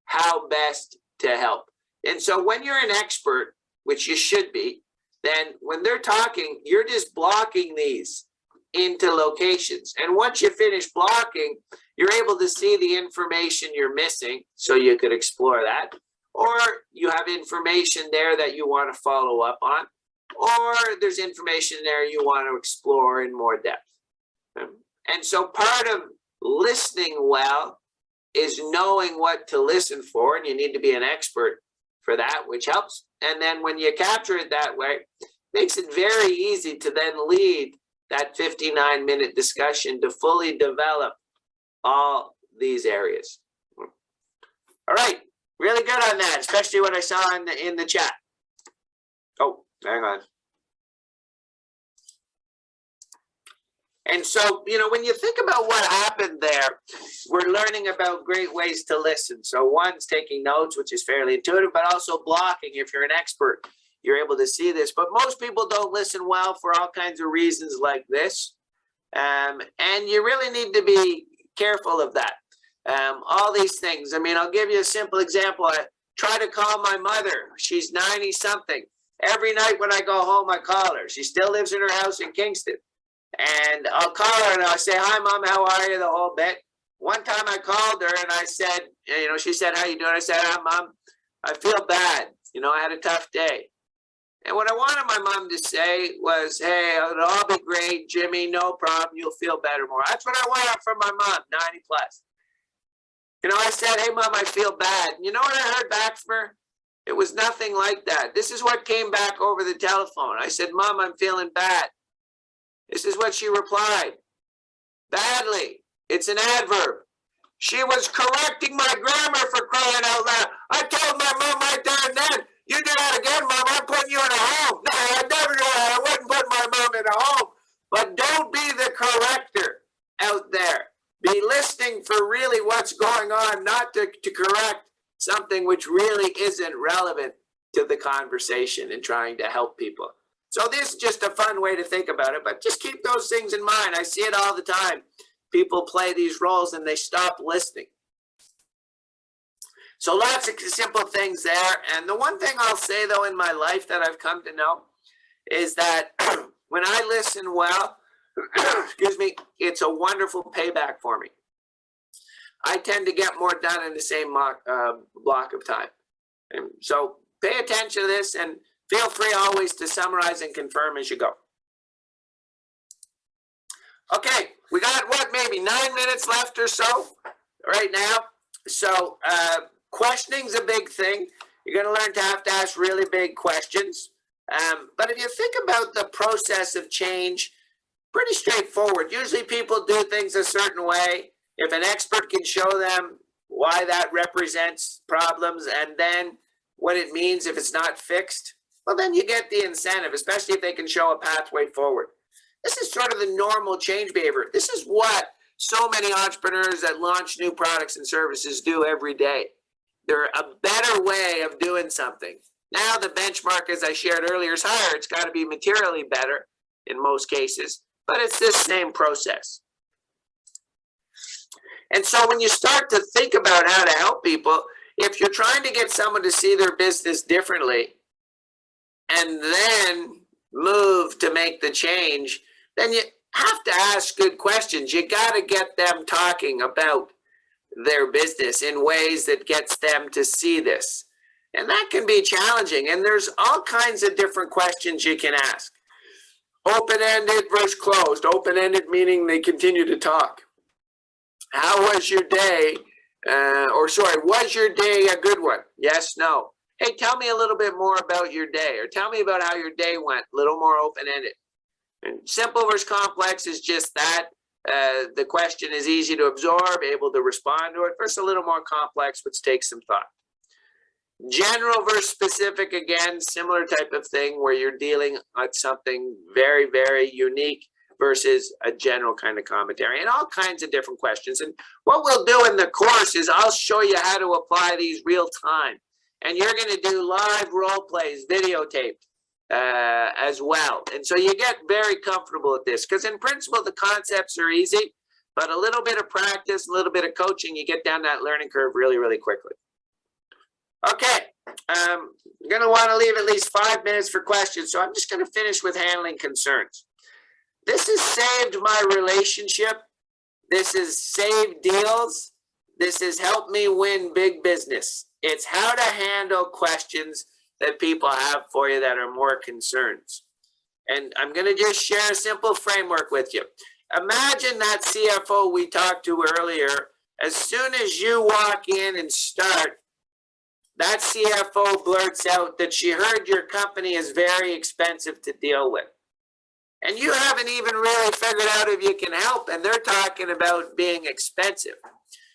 how best to help. And so when you're an expert, which you should be, then when they're talking, you're just blocking these into locations. And once you finish blocking, you're able to see the information you're missing, so you could explore that. Or you have information there that you want to follow up on, or there's information there you want to explore in more depth. And so part of listening well is knowing what to listen for, and you need to be an expert for that, which helps. And then when you capture it that way, it makes it very easy to then lead that 59-minute discussion to fully develop all these areas. All right, really good on that, especially what I saw in the chat. Oh, hang on. And so, you know, when you think about what happened there, we're learning about great ways to listen. So one's taking notes, which is fairly intuitive, but also blocking. If you're an expert, you're able to see this. But most people don't listen well for all kinds of reasons like this. And you really need to be careful of that. All these things. I mean, I'll give you a simple example. I try to call my mother. She's 90-something. Every night when I go home, I call her. She still lives in her house in Kingston. And I'll call her and I'll say, "Hi, Mom, how are you?" the whole bit. One time I called her and I said, you know, she said, "How you doing?" I said, "Hi, Mom, I feel bad. You know, I had a tough day." And what I wanted my mom to say was, "Hey, it'll all be great, Jimmy, no problem. You'll feel better more." That's what I wanted from my mom, 90 plus. You know, I said, "Hey, Mom, I feel bad." And you know what I heard back from her? It was nothing like that. This is what came back over the telephone. I said, "Mom, I'm feeling bad." This is what she replied. "Badly. It's an adverb." She was correcting my grammar, for crying out loud. I told my mom right there and then, "You do that again, Mom, I'm putting you in a home." No, I'd never do that. I wouldn't put my mom in a home. But don't be the corrector out there. Be listening for really what's going on, not to correct something which really isn't relevant to the conversation and trying to help people. So this is just a fun way to think about it, but just keep those things in mind. I see it all the time. People play these roles and they stop listening. So lots of simple things there. And the one thing I'll say, though, in my life that I've come to know is that when I listen well, excuse me, it's a wonderful payback for me. I tend to get more done in the same block of time. And so pay attention to this and feel free always to summarize and confirm as you go. Okay, we got what, maybe 9 minutes left or so right now. So questioning's a big thing. You're going to learn to have to ask really big questions. But if you think about the process of change, pretty straightforward. Usually people do things a certain way. If an expert can show them why that represents problems and then what it means if it's not fixed, well, then you get the incentive, especially if they can show a pathway forward. This is sort of the normal change behavior. This is what so many entrepreneurs that launch new products and services do every day. They're a better way of doing something. Now the benchmark, as I shared earlier, is higher. It's got to be materially better in most cases, but it's this same process. And so when you start to think about how to help people, if you're trying to get someone to see their business differently and then move to make the change, then you have to ask good questions. You got to get them talking about their business in ways that gets them to see this. And that can be challenging. And there's all kinds of different questions you can ask. Open-ended versus closed. Open-ended meaning they continue to talk. How was your day? Was your day a good one? Yes, no. Hey, tell me a little bit more about your day, or tell me about how your day went. A little more open-ended. And simple versus complex is just that. The question is easy to absorb, able to respond to it, versus a little more complex, which takes some thought. General versus specific, again, similar type of thing where you're dealing with something very, very unique versus a general kind of commentary, and all kinds of different questions. And what we'll do in the course is I'll show you how to apply these real time. And you're going to do live role plays, videotaped as well. And so you get very comfortable at this, because in principle, the concepts are easy, but a little bit of practice, a little bit of coaching, you get down that learning curve really, really quickly. Okay, I'm going to want to leave at least 5 minutes for questions. So I'm just going to finish with handling concerns. This has saved my relationship. This has saved deals. This has helped me win big business. It's how to handle questions that people have for you that are more concerns. And I'm going to just share a simple framework with you. Imagine that CFO we talked to earlier. As soon as you walk in and start, that CFO blurts out that she heard your company is very expensive to deal with. And you haven't even really figured out if you can help, and they're talking about being expensive.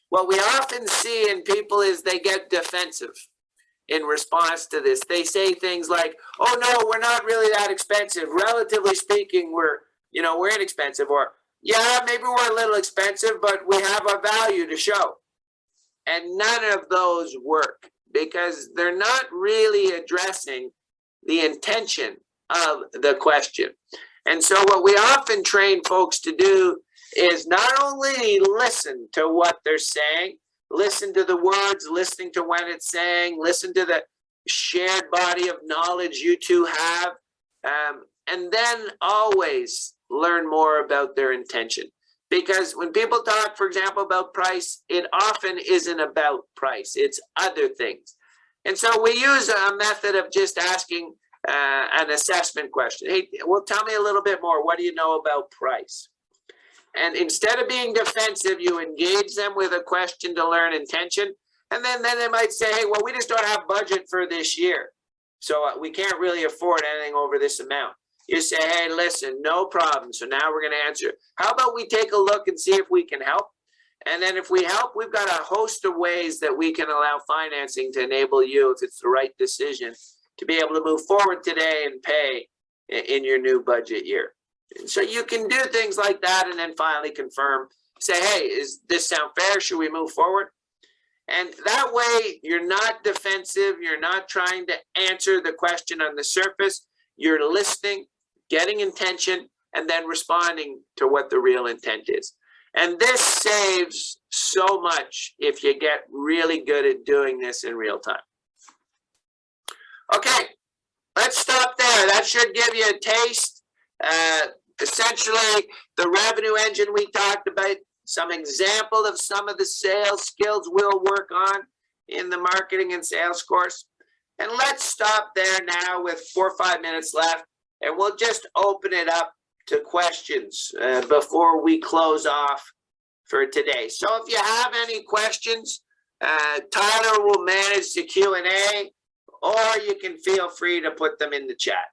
What we often see in people is they get defensive in response to this. They say things like, oh no, we're not really that expensive. Relatively speaking, we're inexpensive. Or, yeah, maybe we're a little expensive, but we have a value to show. And none of those work, because they're not really addressing the intention of the question. And so what we often train folks to do is not only listen to what they're saying, listen to the words, listening to when it's saying, listen to the shared body of knowledge you two have, and then always learn more about their intention. Because when people talk, for example, about price, it often isn't about price, it's other things. And so we use a method of just asking an assessment question. Hey, well, tell me a little bit more. What do you know about price? And instead of being defensive, you engage them with a question to learn intention. And then they might say, hey, well, we just don't have budget for this year, so we can't really afford anything over this amount. You say, hey, listen, no problem. So now we're going to answer. How about we take a look and see if we can help? And then if we help, we've got a host of ways that we can allow financing to enable you, if it's the right decision, to be able to move forward today and pay in your new budget year. And so you can do things like that and then finally confirm, say, hey, is this sound fair? Should we move forward? And that way you're not defensive. You're not trying to answer the question on the surface. You're listening, getting intention, and then responding to what the real intent is. And this saves so much if you get really good at doing this in real time. Okay, let's stop there. That should give you a taste. Essentially, the revenue engine we talked about, some example of some of the sales skills we'll work on in the marketing and sales course. And let's stop there now with 4 or 5 minutes left, and we'll just open it up to questions before we close off for today. So if you have any questions, Tyler will manage the Q&A, or you can feel free to put them in the chat.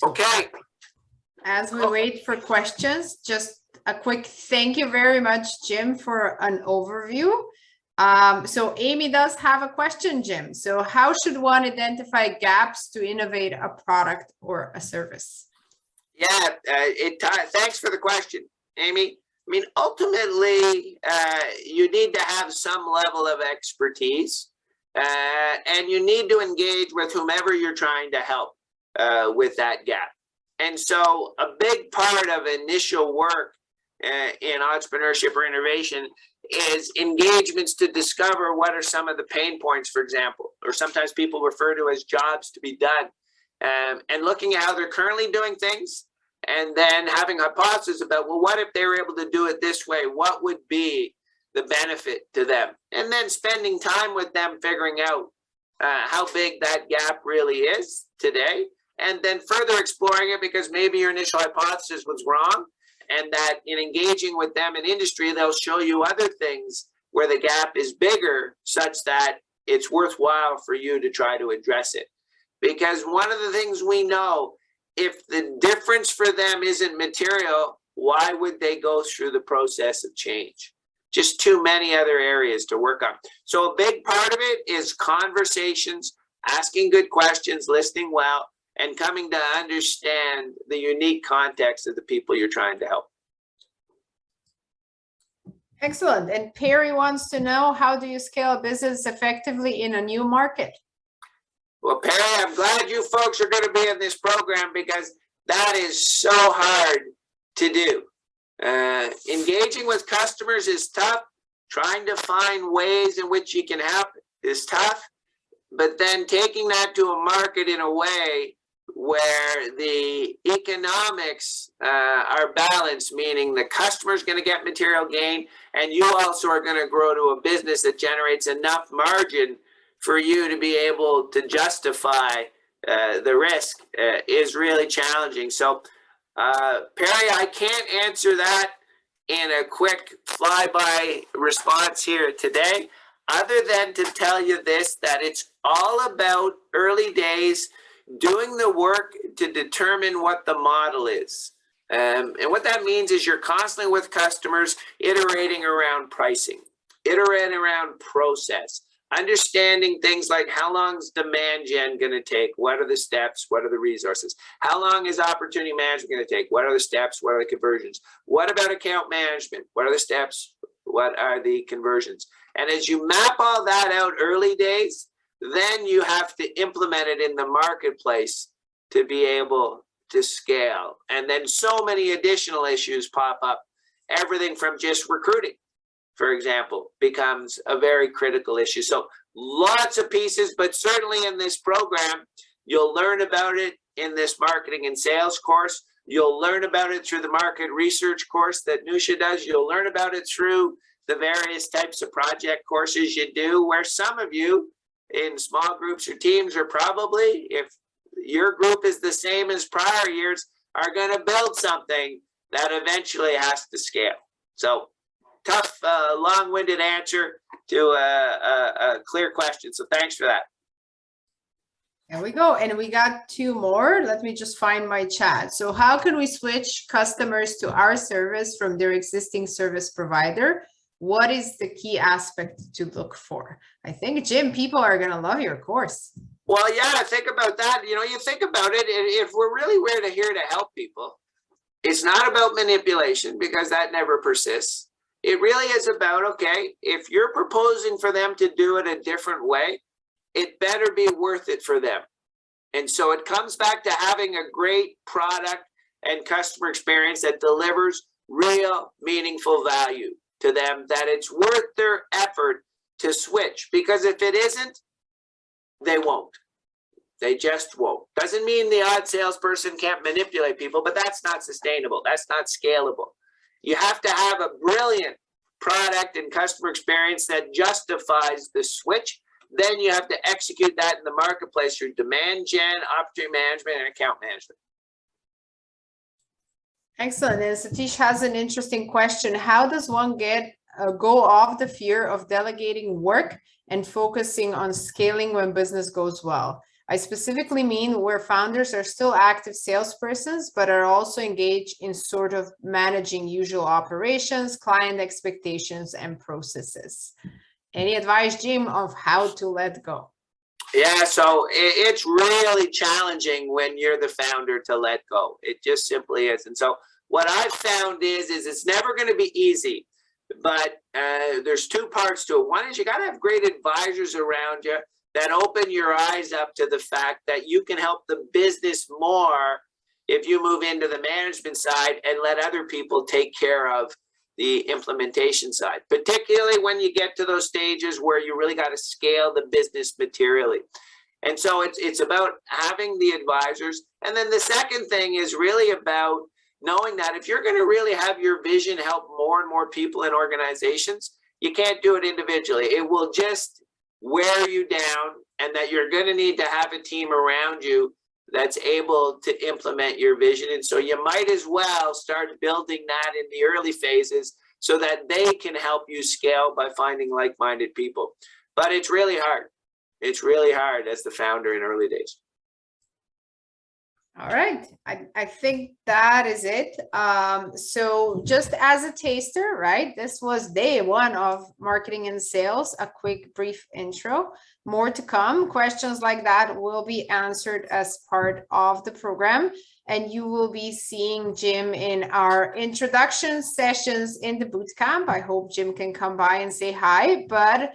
Okay. As we wait for questions, just a quick thank you very much, Jim, for an overview. So Amy does have a question, Jim. So how should one identify gaps to innovate a product or a service? Yeah, thanks for the question, Amy. I mean, ultimately, you need to have some level of expertise, and you need to engage with whomever you're trying to help with that gap. And so a big part of initial work in entrepreneurship or innovation is engagements to discover what are some of the pain points, for example, or sometimes people refer to as jobs to be done, and looking at how they're currently doing things, and then having hypotheses about, well, what if they were able to do it this way? What would be the benefit to them? And then spending time with them figuring out how big that gap really is today, and then further exploring it, because maybe your initial hypothesis was wrong, and that in engaging with them in industry, they'll show you other things where the gap is bigger, such that it's worthwhile for you to try to address it. Because one of the things we know, if the difference for them isn't material, why would they go through the process of change? Just too many other areas to work on. So a big part of it is conversations, asking good questions, listening well, and coming to understand the unique context of the people you're trying to help. Excellent. And Perry wants to know, how do you scale a business effectively in a new market? Well, Perry, I'm glad you folks are going to be in this program, because that is so hard to do. Engaging with customers is tough. Trying to find ways in which you can help is tough. But then taking that to a market in a way where the economics are balanced, meaning the customer is going to get material gain, and you also are going to grow to a business that generates enough margin for you to be able to justify the risk, is really challenging. So, Perry, I can't answer that in a quick flyby response here today, other than to tell you this, that it's all about early days, doing the work to determine what the model is. And what that means is you're constantly with customers, iterating around pricing, iterating around process, understanding things like, how long is demand gen going to take? What are the steps? What are the resources? How long is opportunity management going to take? What are the steps? What are the conversions? What about account management? What are the steps? What are the conversions? And as you map all that out early days, then you have to implement it in the marketplace to be able to scale. And then so many additional issues pop up. Everything from just recruiting, for example, becomes a very critical issue. So lots of pieces, but certainly in this program, you'll learn about it in this marketing and sales course. You'll learn about it through the market research course that Nusha does. You'll learn about it through the various types of project courses you do, where some of you in small groups or teams are probably, if your group is the same as prior years, are going to build something that eventually has to scale. So tough, long-winded answer to a clear question. So thanks for that. There we go. And we got two more. Let me just find my chat. So how can we switch customers to our service from their existing service provider? What is the key aspect to look for? I think, Jim, people are going to love your course. Well, yeah, think about that. You know, you think about it, if we're really here to help people, it's not about manipulation, because that never persists. It really is about, okay, if you're proposing for them to do it a different way, it better be worth it for them. And so it comes back to having a great product and customer experience that delivers real, meaningful value to them, that it's worth their effort to switch. Because if it isn't, they won't. They just won't. Doesn't mean the odd salesperson can't manipulate people, but that's not sustainable. That's not scalable. You have to have a brilliant product and customer experience that justifies the switch. Then you have to execute that in the marketplace through demand gen, opportunity management, and account management. Excellent. And Satish has an interesting question. How does one go off the fear of delegating work and focusing on scaling when business goes well? I specifically mean where founders are still active salespersons, but are also engaged in sort of managing usual operations, client expectations, and processes. Any advice, Jim, of how to let go? Yeah, so it's really challenging when you're the founder to let go. It just simply is. And so what I've found is it's never going to be easy, but there's two parts to it. One is you got to have great advisors around you that open your eyes up to the fact that you can help the business more if you move into the management side and let other people take care of the implementation side, particularly when you get to those stages where you really got to scale the business materially. And so it's about having the advisors. And then the second thing is really about knowing that if you're going to really have your vision help more and more people in organizations, you can't do it individually. It will just wear you down, and that you're going to need to have a team around you that's able to implement your vision. And so you might as well start building that in the early phases so that they can help you scale by finding like-minded people. But it's really hard. It's really hard as the founder in early days. All right, I think that is it. So just as a taster, right? This was day one of marketing and sales, a quick brief intro. More to come. Questions like that will be answered as part of the program. And you will be seeing Jim in our introduction sessions in the bootcamp. I hope Jim can come by and say hi, but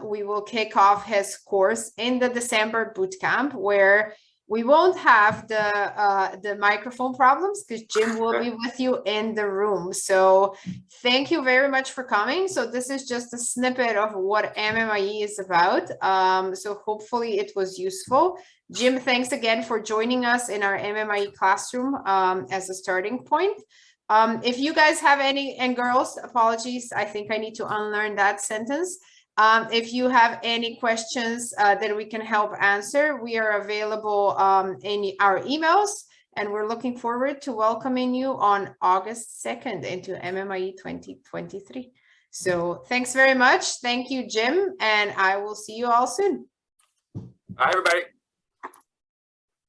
we will kick off his course in the December bootcamp, where we won't have the microphone problems because Jim will be with you in the room. So thank you very much for coming. So this is just a snippet of what MMIE is about. So hopefully it was useful. Jim, thanks again for joining us in our MMIE classroom as a starting point. If you guys have any, and girls, apologies, I think I need to unlearn that sentence. If you have any questions that we can help answer, we are available in our emails, and we're looking forward to welcoming you on August 2nd into MMIE 2023. So thanks very much. Thank you, Jim, and I will see you all soon. Bye, everybody.